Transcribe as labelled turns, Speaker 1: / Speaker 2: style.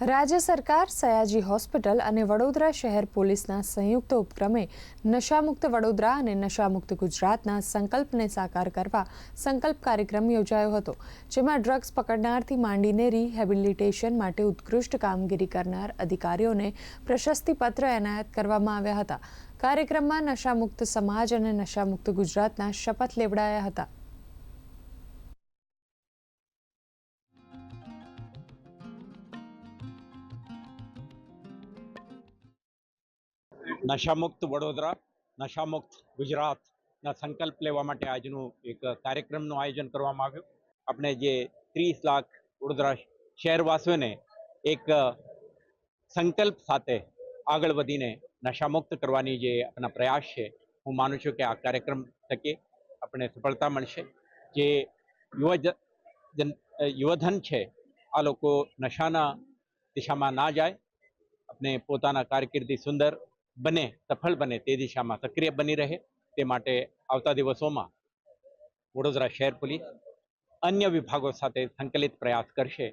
Speaker 1: રાજ્ય સરકાર, સયાજી હોસ્પિટલ અને વડોદરા શહેર પોલીસના સંયુક્ત ઉપક્રમે નશામુક્ત વડોદરા અને નશામુક્ત ગુજરાતના સંકલ્પને સાકાર કરવા સંકલ્પ કાર્યક્રમ યોજાયો હતો, જેમાં ડ્રગ્સ પકડનારથી માંડીને રિહેબિલિટેશન માટે ઉત્કૃષ્ટ કામગીરી કરનાર અધિકારીઓને પ્રશસ્તિપત્ર એનાયત કરવામાં આવ્યા હતા. કાર્યક્રમમાં નશામુક્ત સમાજ અને નશામુક્ત ગુજરાતના શપથ લેવડાયા હતા.
Speaker 2: નશામુક્ત વડોદરા, નશામુક્ત ગુજરાતના સંકલ્પ લેવા માટે આજનું એક કાર્યક્રમનું આયોજન કરવામાં આવ્યું. આપણે જે 30 લાખ વડોદરા શહેરવાસીઓને એક સંકલ્પ સાથે આગળ વધીને નશામુક્ત કરવાની જે આપણા પ્રયાસ છે, હું માનું છું કે આ કાર્યક્રમ થકી આપણે સફળતા મળશે. જે યુવધન છે, આ લોકો નશાના દિશામાં ના જાય, આપણે પોતાના કારકિર્દી સુંદર બને, સફળ બને, તે દિશામાં સક્રિય બની રહે, તે માટે આવતા દિવસોમાં વડોદરા શહેર પોલીસ અન્ય વિભાગો સાથે સંકલિત પ્રયાસ કરશે